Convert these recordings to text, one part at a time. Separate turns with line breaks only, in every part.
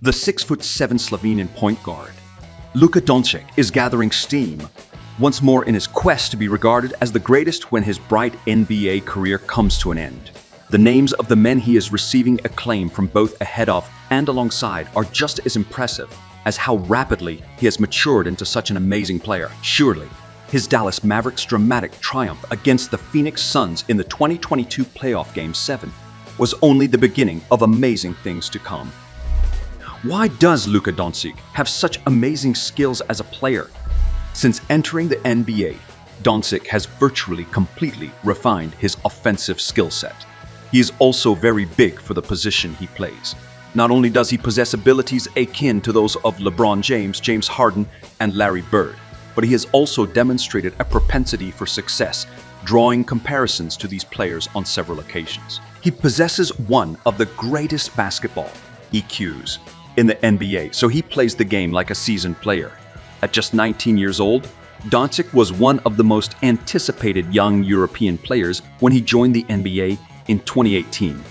The 6'7" Slovenian point guard, Luka Doncic, is gathering steam once more in his quest to be regarded as the greatest when his bright NBA career comes to an end. The names of the men he is receiving acclaim from both ahead of and alongside are just as impressive as how rapidly he has matured into such an amazing player. Surely, his Dallas Mavericks' dramatic triumph against the Phoenix Suns in the 2022 playoff Game 7 was only the beginning of amazing things to come. Why does Luka Doncic have such amazing skills as a player? Since entering the NBA, Doncic has virtually completely refined his offensive skill set. He is also very big for the position he plays. Not only does he possess abilities akin to those of LeBron James, James Harden, and Larry Bird, but he has also demonstrated a propensity for success, drawing comparisons to these players on several occasions. He possesses one of the greatest basketball EQs in the NBA, so he plays the game like a seasoned player. At just 19 years old, Doncic was one of the most anticipated young European players when he joined the NBA in 2018.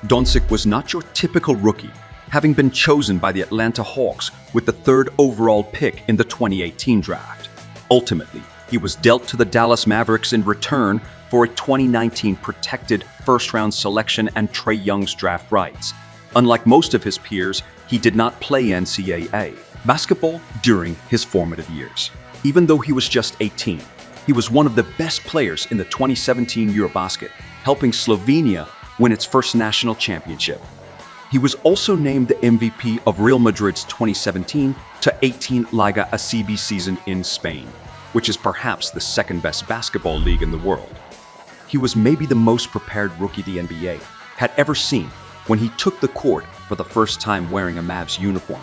Doncic was not your typical rookie, having been chosen by the Atlanta Hawks with the 3rd overall pick in the 2018 draft. Ultimately, he was dealt to the Dallas Mavericks in return for a 2019 protected first-round selection and Trae Young's draft rights. Unlike most of his peers, he did not play NCAA basketball during his formative years. Even though he was just 18, he was one of the best players in the 2017 Eurobasket, helping Slovenia win its first national championship. He was also named the MVP of Real Madrid's 2017-18 Liga ACB season in Spain, which is perhaps the second best basketball league in the world. He was maybe the most prepared rookie the NBA had ever seen when he took the court for the first time wearing a Mavs uniform.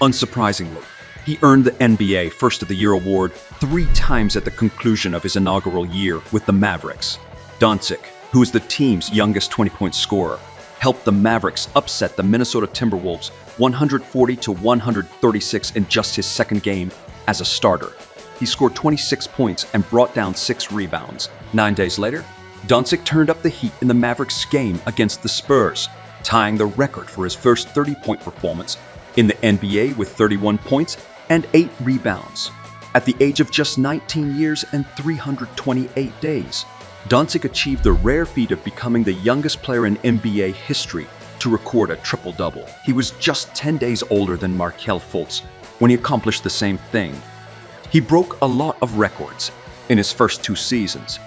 Unsurprisingly, he earned the NBA First of the Year award 3 times at the conclusion of his inaugural year with the Mavericks. Doncic, who is the team's youngest 20-point scorer, helped the Mavericks upset the Minnesota Timberwolves 140-136 in just his second game as a starter. He scored 26 points and brought down 6 rebounds. 9 days later, Doncic turned up the heat in the Mavericks game against the Spurs, tying the record for his first 30-point performance in the NBA with 31 points and 8 rebounds. At the age of just 19 years and 328 days, Doncic achieved the rare feat of becoming the youngest player in NBA history to record a triple-double. He was just 10 days older than Markelle Fultz when he accomplished the same thing. He broke a lot of records in his first 2 seasons,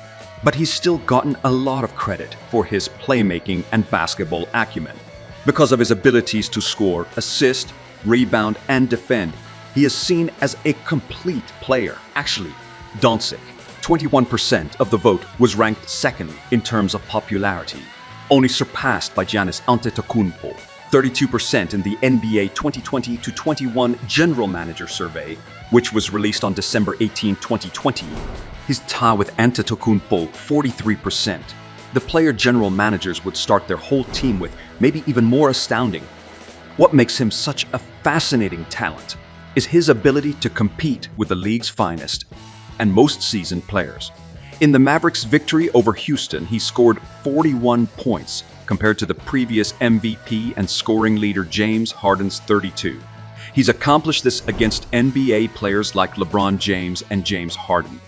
but he's still gotten a lot of credit for his playmaking and basketball acumen. Because of his abilities to score, assist, rebound, and defend, he is seen as a complete player. Actually, Doncic, 21% of the vote, was ranked second in terms of popularity, only surpassed by Giannis Antetokounmpo, 32% in the NBA 2020-21 General Manager Survey, which was released on December 18, 2020. His tie with Antetokounmpo, 43%. The player general managers would start their whole team with, maybe even more astounding. What makes him such a fascinating talent is his ability to compete with the league's finest and most seasoned players. In the Mavericks' victory over Houston, he scored 41 points compared to the previous MVP and scoring leader James Harden's 32. He's accomplished this against NBA players like LeBron James and James Harden.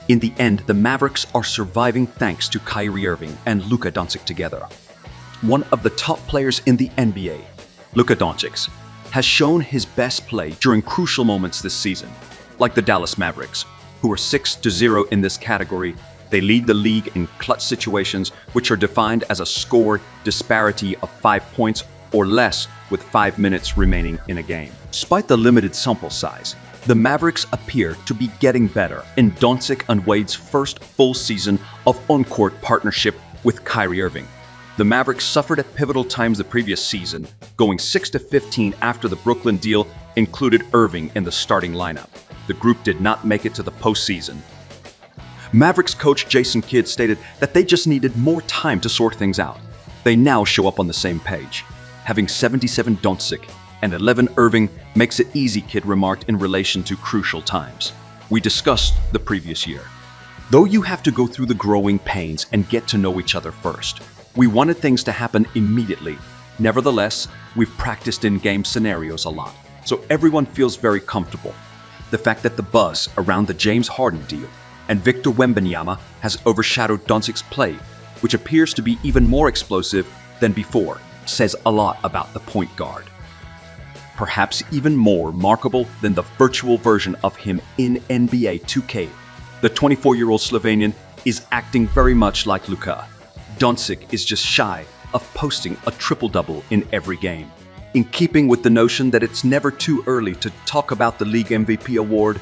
In the end, the Mavericks are surviving thanks to Kyrie Irving and Luka Doncic together. One of the top players in the NBA, Luka Doncic, has shown his best play during crucial moments this season. Like the Dallas Mavericks, who are 6-0 in this category, they lead the league in clutch situations, which are defined as a score disparity of 5 points or less with 5 minutes remaining in a game. Despite the limited sample size, the Mavericks appear to be getting better in Doncic and Wade's first full season of on-court partnership with Kyrie Irving. The Mavericks suffered at pivotal times the previous season, going 6-15 after the Brooklyn deal included Irving in the starting lineup. The group did not make it to the postseason. Mavericks coach Jason Kidd stated that they just needed more time to sort things out. They now show up on the same page. Having 77 Doncic and 11 Irving makes it easy, Kidd remarked in relation to crucial times. We discussed the previous year. Though you have to go through the growing pains and get to know each other first, we wanted things to happen immediately Nevertheless, we've practiced in-game scenarios a lot, so everyone feels very comfortable. The fact that the buzz around the James Harden deal and Victor Wembanyama has overshadowed Doncic's play, which appears to be even more explosive than before, says a lot about the point guard. Perhaps even more remarkable than the virtual version of him in NBA 2K, the 24-year-old Slovenian is acting very much like Luka. Doncic is just shy of posting a triple-double in every game. In keeping with the notion that it's never too early to talk about the league MVP award,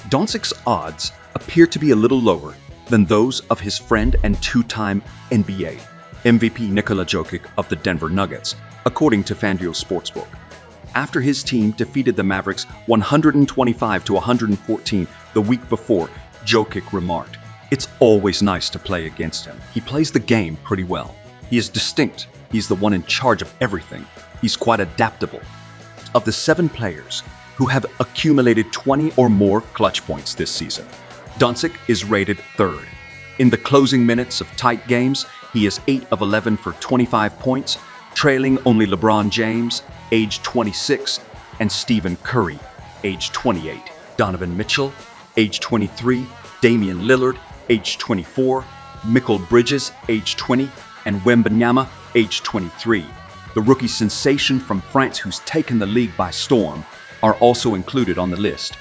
Doncic's odds appear to be a little lower than those of his friend and two-time NBA MVP Nikola Jokic of the Denver Nuggets, according to FanDuel Sportsbook. After his team defeated the Mavericks 125-114 the week before, Jokic remarked, "It's always nice to play against him. He plays the game pretty well. He is distinct. He's the one in charge of everything. He's quite adaptable." Of the 7 players who have accumulated 20 or more clutch points this season, Doncic is rated 3rd. In the closing minutes of tight games, he is 8 of 11 for 25 points, trailing only LeBron James, age 26, and Stephen Curry, age 28, Donovan Mitchell, age 23, Damian Lillard, age 24, Mikal Bridges, age 20, and Wembanyama, age 23. The rookie sensation from France who's taken the league by storm are also included on the list.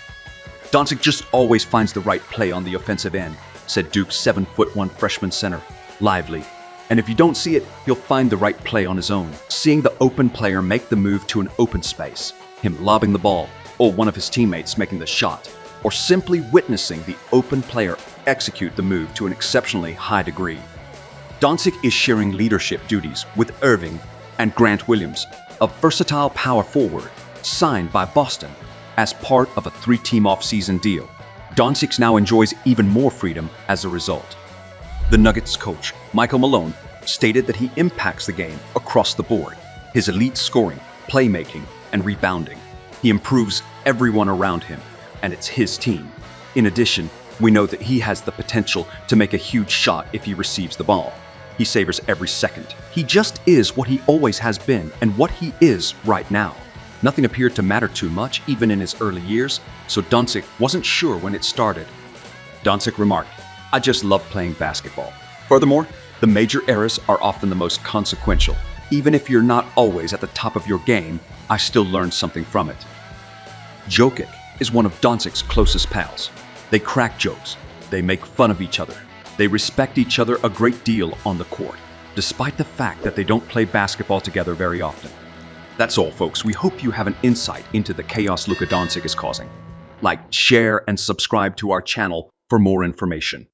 "Doncic just always finds the right play on the offensive end," said Duke's 7'1" freshman center, lively. "And if you don't see it, he'll find the right play on his own. Seeing the open player make the move to an open space, him lobbing the ball, or one of his teammates making the shot, or simply witnessing the open player execute the move to an exceptionally high degree. Doncic is sharing leadership duties with Irving and Grant Williams, a versatile power forward signed by Boston as part of a 3-team off-season deal. Doncic now enjoys even more freedom as a result. The Nuggets coach, Michael Malone, stated that he impacts the game across the board. His elite scoring, playmaking, and rebounding. He improves everyone around him, and it's his team. In addition, we know that he has the potential to make a huge shot if he receives the ball. He savors every second. He just is what he always has been and what he is right now. Nothing appeared to matter too much, even in his early years, so Doncic wasn't sure when it started. Doncic remarked, "I just love playing basketball. Furthermore, the major errors are often the most consequential. Even if you're not always at the top of your game, I still learn something from it." Jokic is one of Doncic's closest pals. They crack jokes. They make fun of each other. They respect each other a great deal on the court, despite the fact that they don't play basketball together very often. That's all, folks. We hope you have an insight into the chaos Luka Doncic is causing. Like, share, and subscribe to our channel for more information.